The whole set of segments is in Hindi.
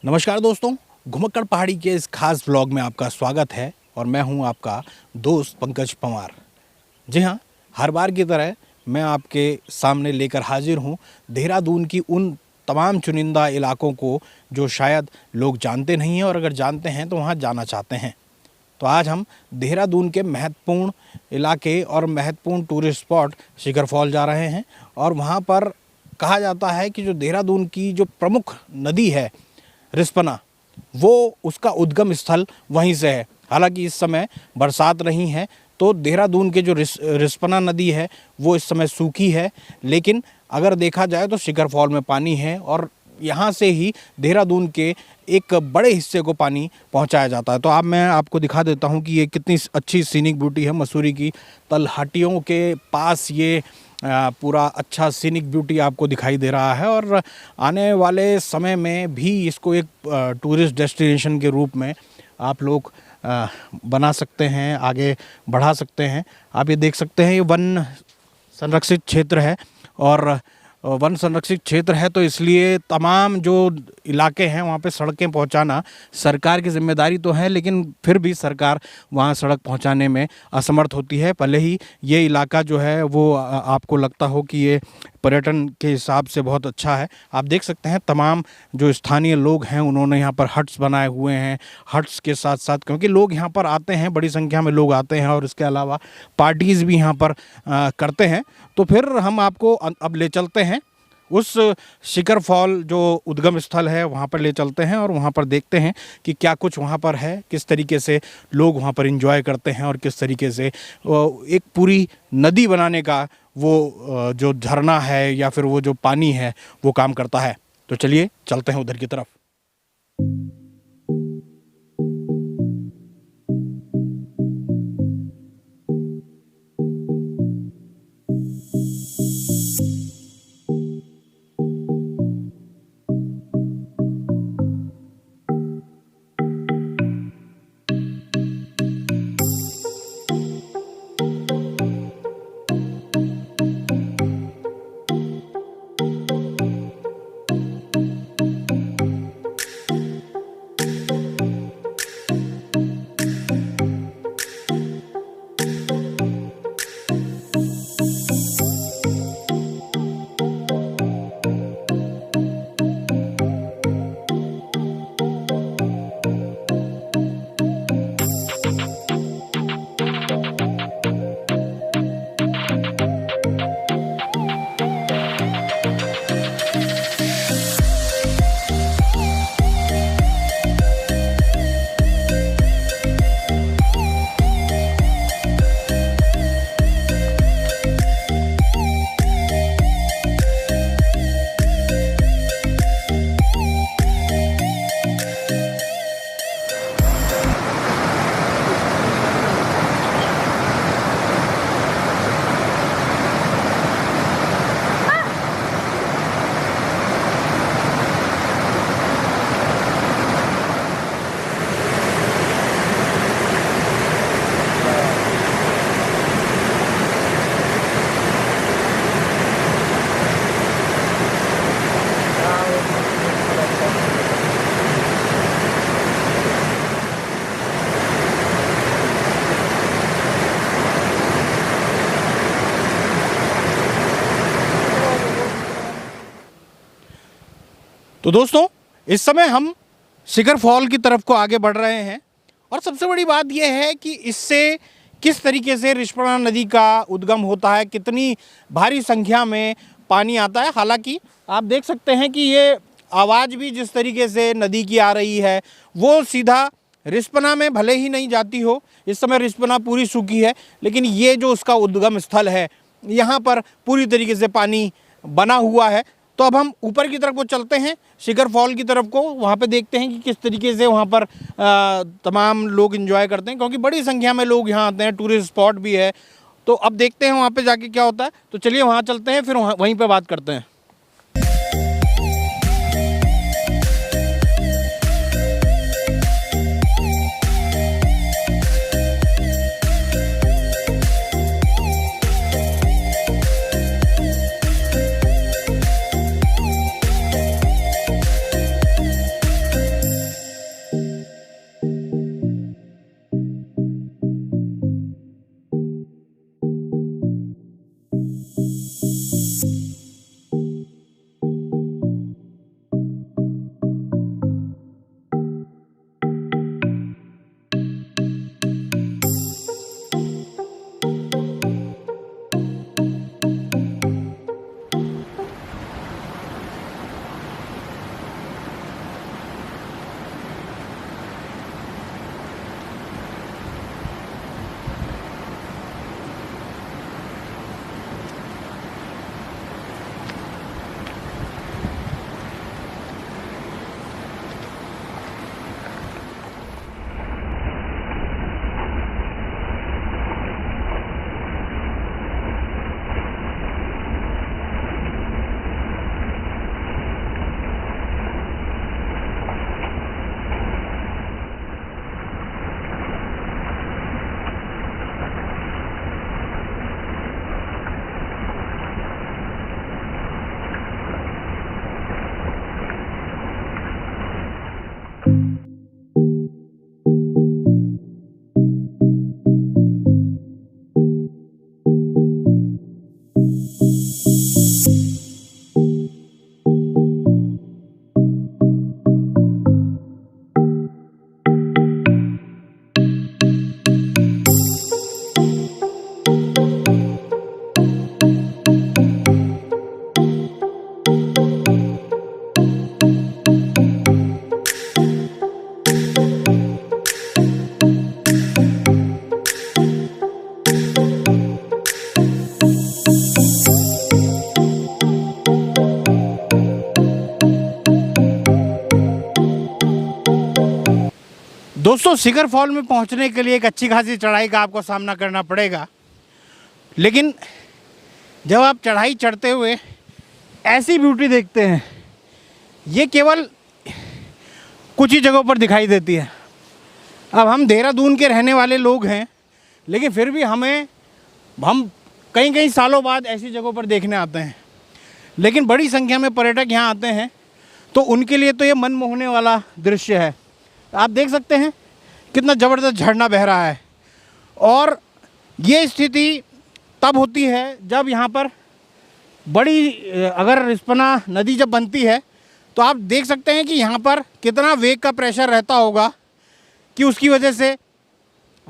नमस्कार दोस्तों, घुमक्कड़ पहाड़ी के इस खास व्लॉग में आपका स्वागत है और मैं हूं आपका दोस्त पंकज पंवार। जी हां, हर बार की तरह मैं आपके सामने लेकर हाजिर हूं देहरादून की उन तमाम चुनिंदा इलाकों को जो शायद लोग जानते नहीं हैं और अगर जानते हैं तो वहां जाना चाहते हैं। तो आज हम देहरादून के महत्वपूर्ण इलाके और महत्वपूर्ण टूरिस्ट स्पॉट शिखर फॉल जा रहे हैं और वहाँ पर कहा जाता है कि जो देहरादून की जो प्रमुख नदी है रिस्पना, वो उसका उद्गम स्थल वहीं से है। हालांकि इस समय बरसात नहीं है तो देहरादून के जो रिस्पना नदी है वो इस समय सूखी है, लेकिन अगर देखा जाए तो शिखर फॉल में पानी है और यहाँ से ही देहरादून के एक बड़े हिस्से को पानी पहुँचाया जाता है। तो अब मैं आपको दिखा देता हूँ कि ये कितनी अच्छी सीनिक ब्यूटी है। मसूरी की तलहटियों के पास ये पूरा अच्छा सीनिक ब्यूटी आपको दिखाई दे रहा है और आने वाले समय में भी इसको एक टूरिस्ट डेस्टिनेशन के रूप में आप लोग बना सकते हैं, आगे बढ़ा सकते हैं। आप ये देख सकते हैं ये वन संरक्षित क्षेत्र है और वन संरक्षित क्षेत्र है तो इसलिए तमाम जो इलाके हैं वहाँ पे सड़कें पहुँचाना सरकार की जिम्मेदारी तो है, लेकिन फिर भी सरकार वहाँ सड़क पहुँचाने में असमर्थ होती है। भले ही ये इलाका जो है वो आपको लगता हो कि ये पर्यटन के हिसाब से बहुत अच्छा है। आप देख सकते हैं तमाम जो स्थानीय लोग हैं उन्होंने यहाँ पर हट्स बनाए हुए हैं। हट्स के साथ साथ क्योंकि लोग यहाँ पर आते हैं, बड़ी संख्या में लोग आते हैं और इसके अलावा पार्टीज़ भी यहाँ पर करते हैं। तो फिर हम आपको अब ले चलते हैं उस शिखर फॉल जो उद्गम स्थल है वहाँ पर ले चलते हैं और वहाँ पर देखते हैं कि क्या कुछ वहाँ पर है, किस तरीके से लोग वहाँ पर एंजॉय करते हैं और किस तरीके से एक पूरी नदी बनाने का वो जो झरना है या फिर वो जो पानी है वो काम करता है। तो चलिए चलते हैं उधर की तरफ। तो दोस्तों इस समय हम शिखर फॉल की तरफ को आगे बढ़ रहे हैं और सबसे बड़ी बात यह है कि इससे किस तरीके से रिस्पना नदी का उद्गम होता है, कितनी भारी संख्या में पानी आता है। हालांकि आप देख सकते हैं कि ये आवाज़ भी जिस तरीके से नदी की आ रही है वो सीधा रिस्पना में भले ही नहीं जाती हो, इस समय रिस्पना पूरी सूखी है, लेकिन ये जो उसका उद्गम स्थल है यहाँ पर पूरी तरीके से पानी बना हुआ है। तो अब हम ऊपर की तरफ को चलते हैं, शिखर फॉल की तरफ को, वहाँ पे देखते हैं कि किस तरीके से वहाँ पर तमाम लोग एंजॉय करते हैं, क्योंकि बड़ी संख्या में लोग यहाँ आते हैं, टूरिस्ट स्पॉट भी है। तो अब देखते हैं वहाँ पे जाके क्या होता है। तो चलिए वहाँ चलते हैं, फिर वहीं पे बात करते हैं। दोस्तों शिखर फॉल में पहुंचने के लिए एक अच्छी खासी चढ़ाई का आपको सामना करना पड़ेगा, लेकिन जब आप चढ़ाई चढ़ते हुए ऐसी ब्यूटी देखते हैं, ये केवल कुछ ही जगहों पर दिखाई देती है। अब हम देहरादून के रहने वाले लोग हैं, लेकिन फिर भी हम कई कई सालों बाद ऐसी जगहों पर देखने आते हैं। लेकिन बड़ी संख्या में पर्यटक यहाँ आते हैं, तो उनके लिए तो ये मन मोहने वाला दृश्य है। आप देख सकते हैं कितना ज़बरदस्त झरना बह रहा है। और ये स्थिति तब होती है जब यहाँ पर बड़ी अगर रिस्पना नदी जब बनती है, तो आप देख सकते हैं कि यहाँ पर कितना वेग का प्रेशर रहता होगा कि उसकी वजह से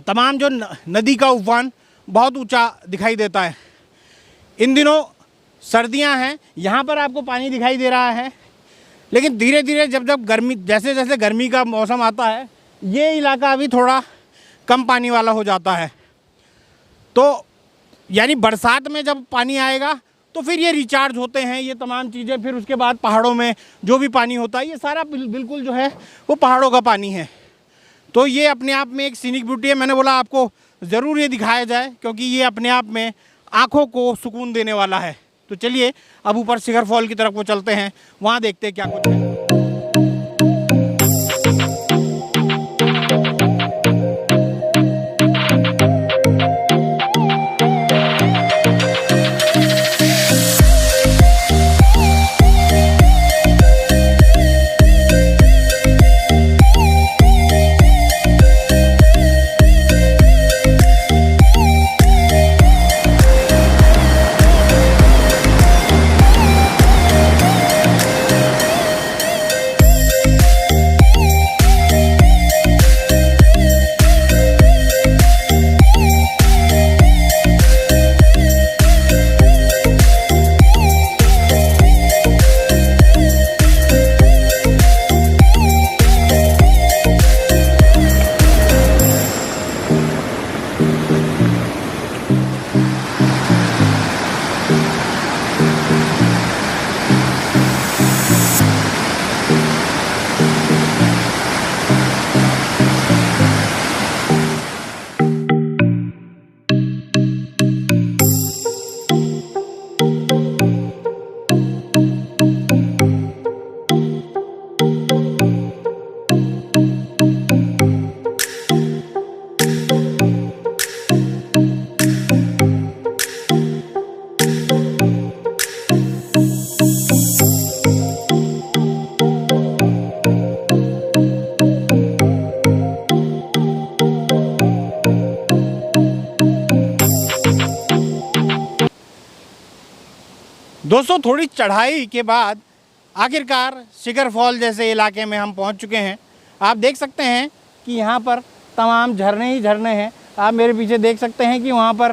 तमाम जो नदी का उफान बहुत ऊंचा दिखाई देता है। इन दिनों सर्दियां हैं, यहाँ पर आपको पानी दिखाई दे रहा है, लेकिन धीरे धीरे जब गर्मी जैसे जैसे गर्मी का मौसम आता है, ये इलाका अभी थोड़ा कम पानी वाला हो जाता है। तो यानी बरसात में जब पानी आएगा तो फिर ये रिचार्ज होते हैं ये तमाम चीज़ें। फिर उसके बाद पहाड़ों में जो भी पानी होता है, ये सारा बिल्कुल जो है वो पहाड़ों का पानी है। तो ये अपने आप में एक सीनिक ब्यूटी है। मैंने बोला आपको ज़रूर ये दिखाया जाए, क्योंकि ये अपने आप में आँखों को सुकून देने वाला है। तो चलिए अब ऊपर शिखर फॉल की तरफ वो चलते हैं, वहाँ देखते हैं क्या कुछ है। दोस्तों थोड़ी चढ़ाई के बाद आखिरकार शिखर फॉल जैसे इलाके में हम पहुंच चुके हैं। आप देख सकते हैं कि यहाँ पर तमाम झरने ही झरने हैं। आप मेरे पीछे देख सकते हैं कि वहाँ पर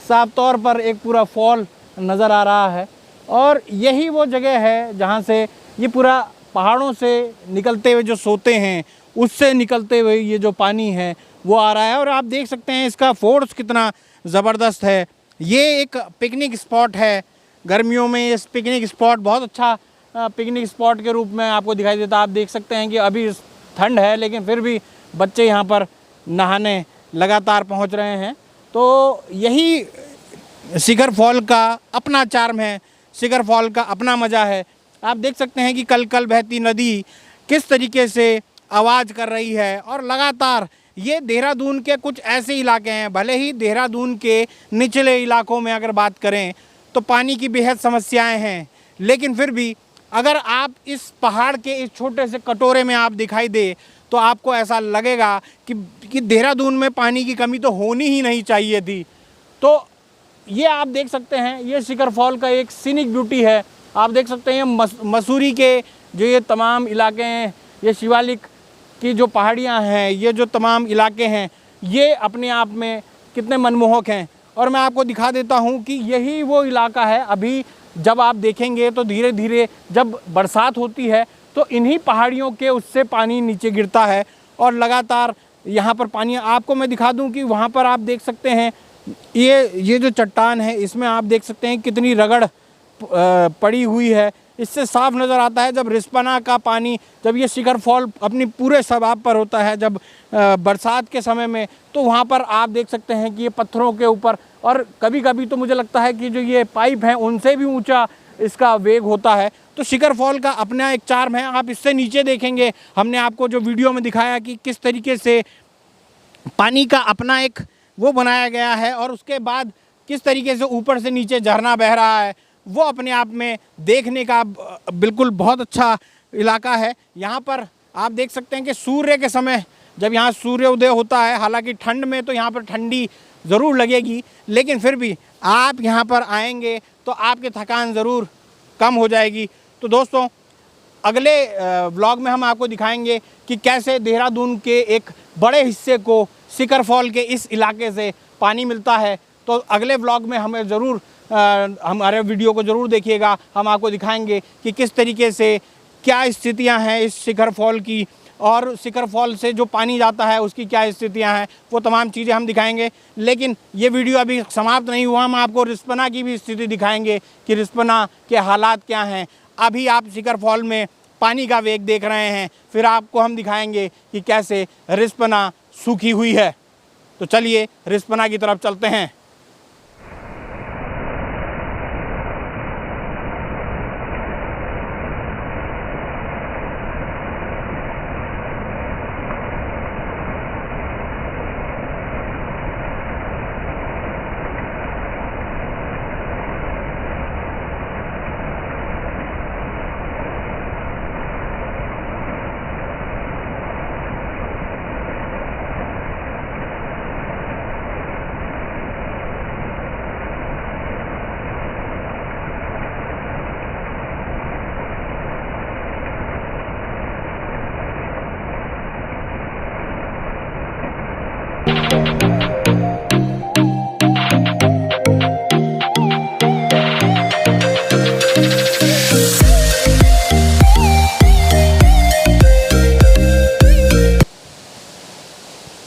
साफ तौर पर एक पूरा फॉल नज़र आ रहा है, और यही वो जगह है जहाँ से ये पूरा पहाड़ों से निकलते हुए जो सोते हैं, उससे निकलते हुए ये जो पानी है वो आ रहा है। और आप देख सकते हैं इसका फोर्स कितना ज़बरदस्त है। ये एक पिकनिक स्पॉट है। गर्मियों में ये पिकनिक स्पॉट बहुत अच्छा पिकनिक स्पॉट के रूप में आपको दिखाई देता है। आप देख सकते हैं कि अभी ठंड है, लेकिन फिर भी बच्चे यहाँ पर नहाने लगातार पहुँच रहे हैं। तो यही शिखर फॉल का अपना चार्म है, शिखर फॉल का अपना मज़ा है। आप देख सकते हैं कि कल कल बहती नदी किस तरीके से आवाज़ कर रही है। और लगातार ये देहरादून के कुछ ऐसे इलाके हैं, भले ही देहरादून के निचले इलाकों में अगर बात करें तो पानी की बेहद समस्याएं हैं, लेकिन फिर भी अगर आप इस पहाड़ के इस छोटे से कटोरे में आप दिखाई दे तो आपको ऐसा लगेगा कि देहरादून में पानी की कमी तो होनी ही नहीं चाहिए थी। तो ये आप देख सकते हैं, ये शिखर फॉल का एक सीनिक ब्यूटी है। आप देख सकते हैं मसूरी के जो ये तमाम इलाके हैं, ये शिवालिक की जो पहाड़ियाँ हैं, ये जो तमाम इलाके हैं, ये अपने आप में कितने मनमोहक हैं। और मैं आपको दिखा देता हूँ कि यही वो इलाका है। अभी जब आप देखेंगे तो धीरे धीरे जब बरसात होती है तो इन्हीं पहाड़ियों के उससे पानी नीचे गिरता है, और लगातार यहाँ पर पानी। आपको मैं दिखा दूँ कि वहाँ पर आप देख सकते हैं ये जो चट्टान है, इसमें आप देख सकते हैं कितनी रगड़ पड़ी हुई है। इससे साफ नज़र आता है जब रिस्पना का पानी, जब ये शिखर फॉल अपनी पूरे शबाब पर होता है, जब बरसात के समय में, तो वहाँ पर आप देख सकते हैं कि ये पत्थरों के ऊपर, और कभी कभी तो मुझे लगता है कि जो ये पाइप हैं उनसे भी ऊंचा इसका वेग होता है। तो शिखर फॉल का अपना एक चार्म है। आप इससे नीचे देखेंगे, हमने आपको जो वीडियो में दिखाया कि किस तरीके से पानी का अपना एक वो बनाया गया है, और उसके बाद किस तरीके से ऊपर से नीचे झरना बह रहा है, वो अपने आप में देखने का बिल्कुल बहुत अच्छा इलाका है। यहाँ पर आप देख सकते हैं कि सूर्य के समय जब यहाँ सूर्योदय होता है, हालांकि ठंड में तो यहाँ पर ठंडी ज़रूर लगेगी, लेकिन फिर भी आप यहाँ पर आएंगे तो आपकी थकान ज़रूर कम हो जाएगी। तो दोस्तों, अगले व्लॉग में हम आपको दिखाएंगे कि कैसे देहरादून के एक बड़े हिस्से को शिखर फॉल के इस इलाके से पानी मिलता है। तो अगले व्लॉग में हमें ज़रूर हमारे वीडियो को ज़रूर देखिएगा। हम आपको दिखाएंगे कि किस तरीके से क्या स्थितियां हैं इस शिखर फॉल की, और शिखर फॉल से जो पानी जाता है उसकी क्या स्थितियां हैं, वो तमाम चीज़ें हम दिखाएंगे। लेकिन ये वीडियो अभी समाप्त नहीं हुआ, हम आपको रिस्पना की भी स्थिति दिखाएंगे कि रिस्पना के हालात क्या हैं। अभी आप शिखर फॉल में पानी का वेग देख रहे हैं, फिर आपको हम दिखाएंगे कि कैसे रिस्पना सूखी हुई है। तो चलिए रिस्पना की तरफ चलते हैं।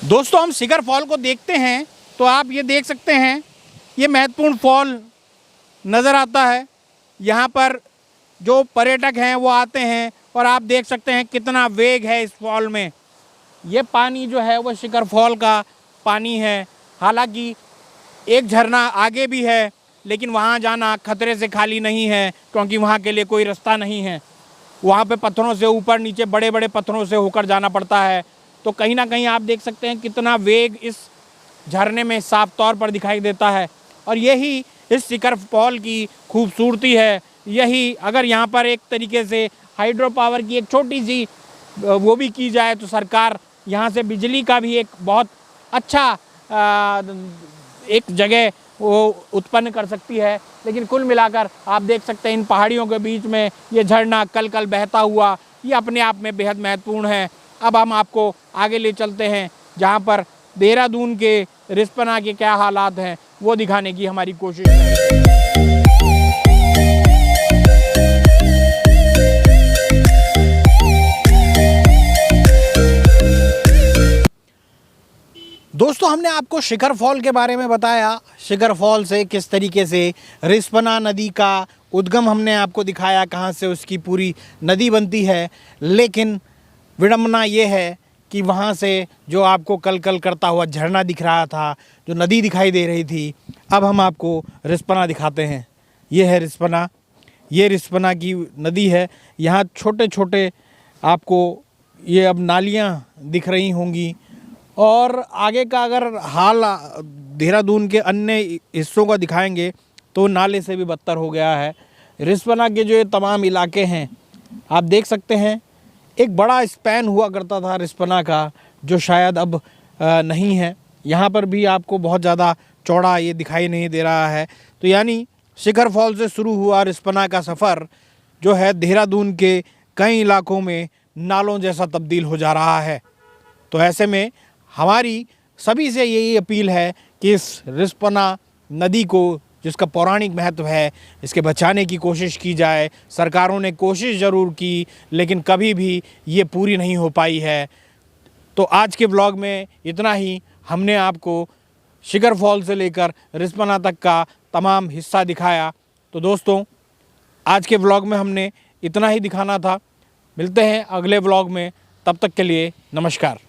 दोस्तों, हम शिखर फॉल को देखते हैं तो आप ये देख सकते हैं, ये महत्वपूर्ण फॉल नज़र आता है। यहाँ पर जो पर्यटक हैं वो आते हैं, और आप देख सकते हैं कितना वेग है इस फॉल में। ये पानी जो है वो शिखर फॉल का पानी है। हालांकि एक झरना आगे भी है, लेकिन वहाँ जाना खतरे से खाली नहीं है, क्योंकि वहाँ के लिए कोई रास्ता नहीं है। वहाँ पे पत्थरों से ऊपर नीचे बड़े बड़े पत्थरों से होकर जाना पड़ता है। तो कहीं ना कहीं आप देख सकते हैं कितना वेग इस झरने में साफ तौर पर दिखाई देता है, और यही इस शिखर फॉल की खूबसूरती है। यही अगर यहाँ पर एक तरीके से हाइड्रो पावर की एक छोटी सी वो भी की जाए तो सरकार यहाँ से बिजली का भी एक बहुत अच्छा एक जगह वो उत्पन्न कर सकती है। लेकिन कुल मिलाकर आप देख सकते हैं इन पहाड़ियों के बीच में ये झरना कल कल बहता हुआ, ये अपने आप में बेहद महत्वपूर्ण है। अब हम आपको आगे ले चलते हैं, जहाँ पर देहरादून के रिस्पना के क्या हालात हैं वो दिखाने की हमारी कोशिश है। दोस्तों, हमने आपको शिखर फॉल के बारे में बताया। शिखर फॉल से किस तरीके से रिस्पना नदी का उद्गम हमने आपको दिखाया, कहाँ से उसकी पूरी नदी बनती है। लेकिन विडंबना ये है कि वहाँ से जो आपको कल कल करता हुआ झरना दिख रहा था, जो नदी दिखाई दे रही थी, अब हम आपको रिस्पना दिखाते हैं। ये है रिस्पना, ये रिस्पना की नदी है। यहाँ छोटे छोटे आपको ये अब नालियाँ दिख रही होंगी, और आगे का अगर हाल देहरादून के अन्य हिस्सों का दिखाएंगे तो नाले से भी बदतर हो गया है। रिस्पना के जो ये तमाम इलाके हैं आप देख सकते हैं, एक बड़ा स्पैन हुआ करता था रिस्पना का, जो शायद अब नहीं है। यहाँ पर भी आपको बहुत ज़्यादा चौड़ा ये दिखाई नहीं दे रहा है। तो यानी शिखर फॉल से शुरू हुआ रिस्पना का सफ़र जो है देहरादून के कई इलाकों में नालों जैसा तब्दील हो जा रहा है। तो ऐसे में हमारी सभी से यही अपील है कि इस रिस्पना नदी को, जिसका पौराणिक महत्व है, इसके बचाने की कोशिश की जाए। सरकारों ने कोशिश ज़रूर की, लेकिन कभी भी ये पूरी नहीं हो पाई है। तो आज के ब्लॉग में इतना ही। हमने आपको शिखर फॉल से लेकर रिस्पना तक का तमाम हिस्सा दिखाया। तो दोस्तों, आज के ब्लॉग में हमने इतना ही दिखाना था। मिलते हैं अगले व्लॉग में, तब तक के लिए नमस्कार।